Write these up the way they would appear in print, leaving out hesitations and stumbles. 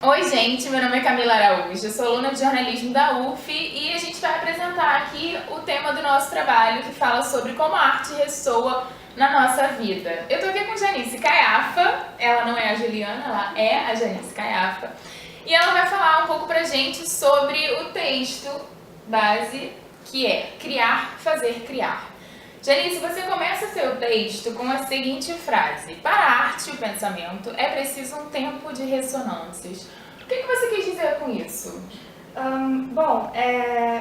Oi, gente, meu nome é Camila Araújo, eu sou aluna de jornalismo da UF e a gente vai apresentar aqui o tema do nosso trabalho que fala sobre como a arte ressoa na nossa vida. Eu tô aqui com Janice Caiafa, ela não é a Juliana, ela é a Janice Caiafa, e ela vai falar um pouco pra gente sobre o texto base que é Criar, Fazer, Criar. Janice, você começa seu texto com a seguinte frase: para a arte e o pensamento é preciso um tempo de ressonâncias. O que você quis dizer com isso?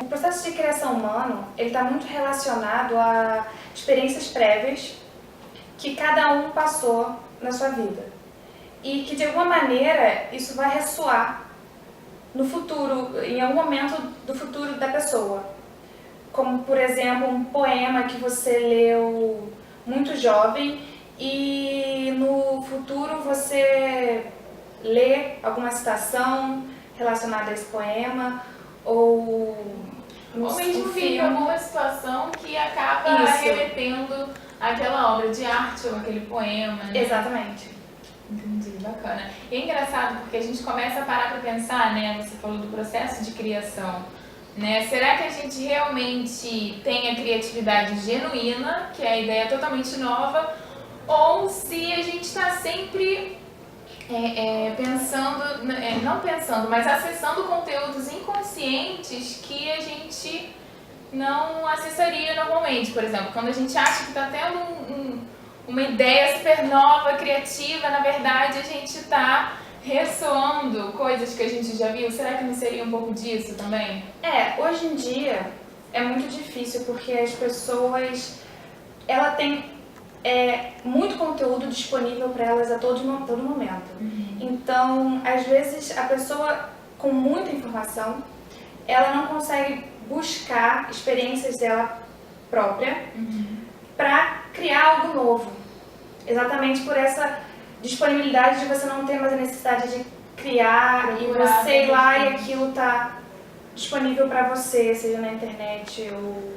O processo de criação humano está muito relacionado a experiências prévias que cada um passou na sua vida e que de alguma maneira isso vai ressoar no futuro, em algum momento do futuro da pessoa. Como, por exemplo, um poema que você leu muito jovem e no futuro você lê alguma citação relacionada a esse poema ou mesmo vive alguma situação que acaba remetendo àquela obra de arte ou aquele poema, né? Exatamente. Entendi, bacana. E é engraçado porque a gente começa a parar para pensar, né? Você falou do processo de criação. Né? Será que a gente realmente tem a criatividade genuína, que é a ideia totalmente nova, ou se a gente está sempre mas acessando conteúdos inconscientes que a gente não acessaria normalmente? Por exemplo, quando a gente acha que está tendo uma ideia super nova, criativa, na verdade a gente está ressoando coisas que a gente já viu. Será que não seria um pouco disso também? Hoje em dia é muito difícil porque as pessoas têm muito conteúdo disponível para elas a todo momento. Então, às vezes, a pessoa com muita informação, ela não consegue buscar experiências dela própria para criar algo novo. Exatamente por essa disponibilidade de você não ter mais a necessidade de criar e você ir lá e aquilo tá disponível para você, seja na internet ou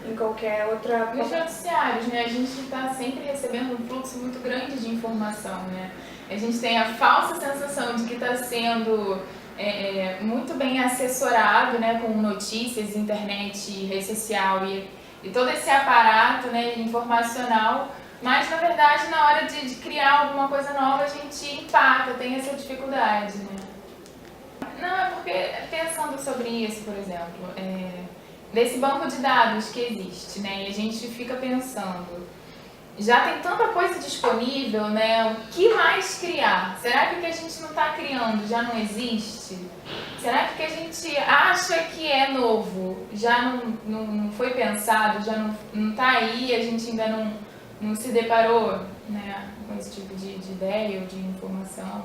em qualquer outra... Nos noticiários, né? A gente está sempre recebendo um fluxo muito grande de informação, né? A gente tem a falsa sensação de que está sendo muito bem assessorado, né? Com notícias, internet, rede social e todo esse aparato, né, informacional. Mas, na verdade, na hora de criar alguma coisa nova, a gente empata, tem essa dificuldade, né? Não, é porque, pensando sobre isso, por exemplo, desse banco de dados que existe, né? E a gente fica pensando, já tem tanta coisa disponível, né? O que mais criar? Será que o que a gente não está criando já não existe? Será que o que a gente acha que é novo já não foi pensado, já não está aí, a gente ainda não se deparou, né, com esse tipo de ideia ou de informação,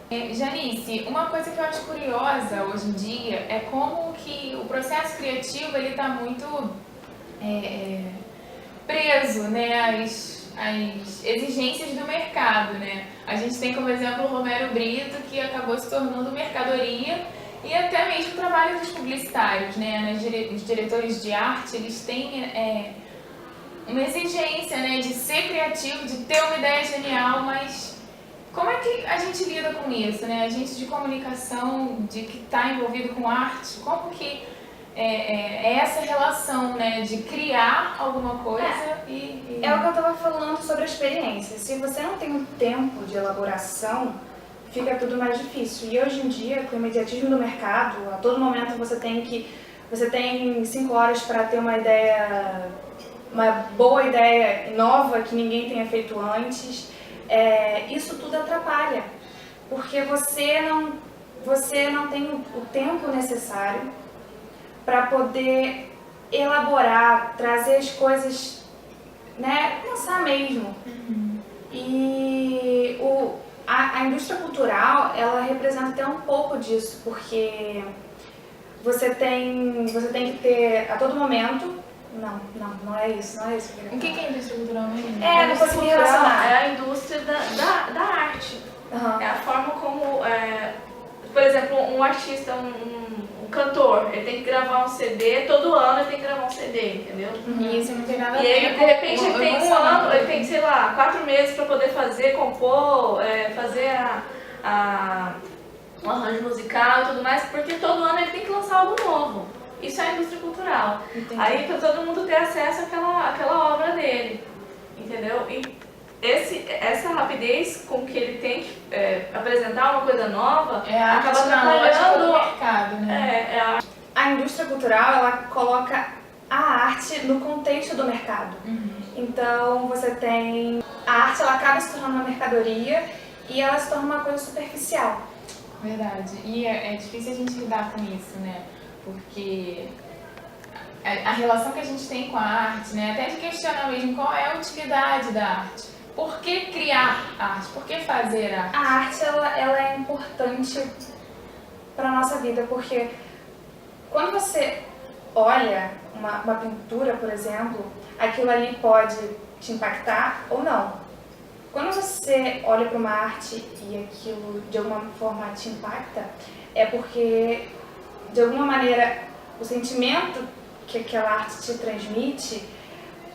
enfim. Janice, uma coisa que eu acho curiosa hoje em dia é como que o processo criativo ele está muito preso, né, às exigências do mercado, né? A gente tem como exemplo o Romero Brito, que acabou se tornando mercadoria, e até mesmo o trabalho dos publicitários, né? Os diretores de arte, eles têm uma exigência, né, de ser criativo, de ter uma ideia genial, mas como é que a gente lida com isso, né? A gente de comunicação, de que está envolvido com arte, como que é essa relação, né, de criar alguma coisa É o que eu estava falando sobre a experiência. Se você não tem um tempo de elaboração, fica tudo mais difícil. E hoje em dia, com o imediatismo do mercado, a todo momento você tem 5 horas para ter uma ideia, uma boa ideia nova que ninguém tenha feito antes. Isso tudo atrapalha, porque você não tem o tempo necessário para poder elaborar, trazer as coisas, né, pensar mesmo. E a indústria cultural, ela representa até um pouco disso, porque você tem que ter a todo momento... Não é isso. O que é indústria cultural mesmo? Não consegui relacionar. É a indústria da arte. É a forma como, por exemplo, um artista, um cantor, ele tem que gravar um CD, todo ano ele tem que gravar um CD, entendeu? E isso não tem nada a ver. E ele, de repente, ele tem um ano, ele tem, sei lá, 4 meses para poder fazer, compor, fazer um arranjo musical e tudo mais, porque todo ano ele tem que lançar algo novo. Isso é a indústria cultural. Entendi. Aí para todo mundo ter acesso àquela obra dele, entendeu? E essa rapidez com que ele tem que apresentar uma coisa nova acaba atrapalhando o mercado, né? A indústria cultural, ela coloca a arte no contexto do mercado. Então, você tem... A arte, ela acaba se tornando uma mercadoria e ela se torna uma coisa superficial. Verdade. E é difícil a gente lidar com isso, né? Porque a relação que a gente tem com a arte, né? Até de questionar mesmo qual é a utilidade da arte. Por que criar arte? Por que fazer arte? A arte, ela é importante para a nossa vida, porque quando você olha uma pintura, por exemplo, aquilo ali pode te impactar ou não. Quando você olha para uma arte e aquilo de alguma forma te impacta, é porque, de alguma maneira, o sentimento que aquela arte te transmite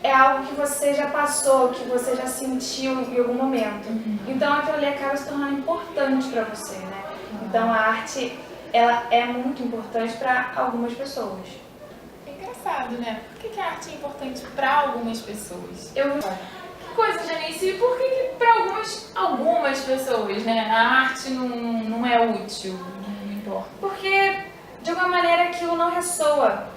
é algo que você já passou, que você já sentiu em algum momento. Então aquilo ali acaba se tornando importante para você, né? Então a arte, ela é muito importante para algumas pessoas. É engraçado, né? Por que a arte é importante para algumas pessoas? Que coisa, Janice, por que para algumas pessoas, né? A arte não é útil, não importa? Porque, de alguma maneira, aquilo não ressoa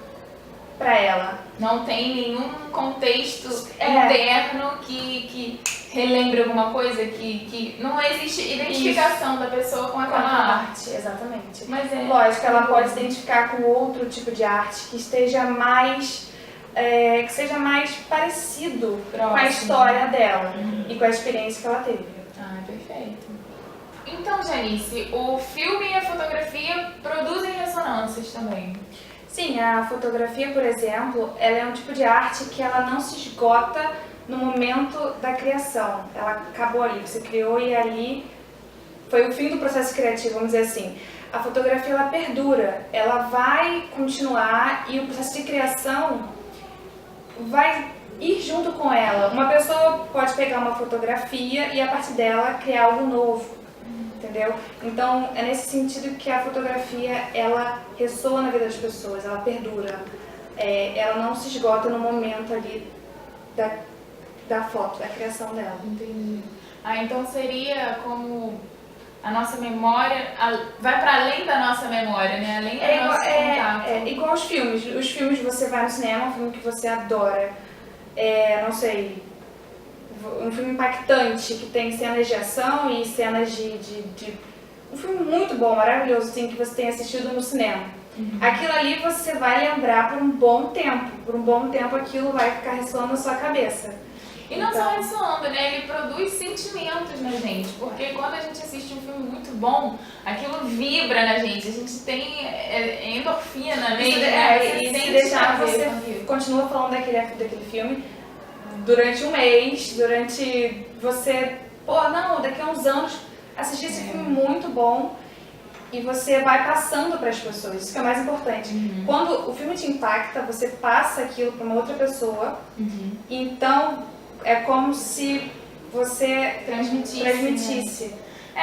para ela. Não tem nenhum contexto interno que relembre alguma coisa, que não existe identificação da pessoa com aquela arte. Exatamente. Mas lógico, ela pode se identificar com outro tipo de arte que esteja mais que seja mais parecido com a história dela e com a experiência que ela teve. Ah, perfeito. Então, Janice, o filme e a fotografia produzem ressonâncias também. Sim, a fotografia, por exemplo, ela é um tipo de arte que ela não se esgota no momento da criação. Ela acabou ali, você criou e ali foi o fim do processo criativo, vamos dizer assim. A fotografia, ela perdura, ela vai continuar e o processo de criação vai ir junto com ela. Uma pessoa pode pegar uma fotografia e a partir dela criar algo novo. Entendeu? Então, é nesse sentido que a fotografia, ela ressoa na vida das pessoas, ela perdura. Ela não se esgota no momento ali da foto, da criação dela. Entendi. Então seria como a nossa memória, vai para além da nossa memória, né? Além do nosso contato. É igual os filmes. Os filmes, você vai no cinema, um filme que você adora, não sei... Um filme impactante, que tem cenas de ação e cenas de... Um filme muito bom, maravilhoso, assim, que você tem assistido no cinema. Aquilo ali você vai lembrar por um bom tempo. Por um bom tempo aquilo vai ficar ressoando na sua cabeça. E não só ressoando, né? Ele produz sentimentos na gente. Porque quando a gente assiste um filme muito bom, aquilo vibra na gente. A gente tem endorfina mesmo, né? E se deixar, você continua falando daquele filme durante um mês, durante você... daqui a uns anos, assistir esse filme muito bom e você vai passando para as pessoas, isso que é o mais importante. Quando o filme te impacta, você passa aquilo para uma outra pessoa, então é como se você transmitisse.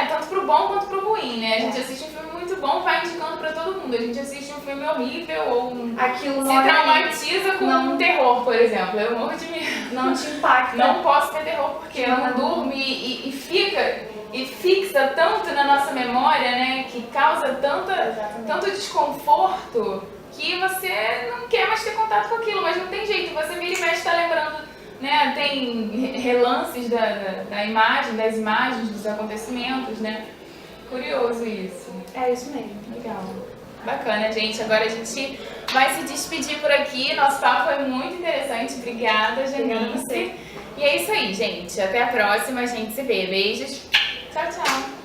Tanto pro bom quanto pro ruim, né? A gente assiste um filme muito bom, vai indicando pra todo mundo. A gente assiste um filme horrível ou aquilo se traumatiza com um terror, por exemplo. Eu morro de medo. Não te impacta. Não posso ter terror porque eu não durmo e fixa tanto na nossa memória, né? Que causa tanto desconforto que você não quer mais ter contato com aquilo. Mas não tem jeito, você vira e mexe, tá lembrando, né? Tem relances das imagens, dos acontecimentos, né? Curioso isso. É isso mesmo. Legal. Bacana, gente. Agora a gente vai se despedir por aqui. Nosso papo foi muito interessante. Obrigada, Janice. E é isso aí, gente. Até a próxima. A gente se vê. Beijos. Tchau, tchau.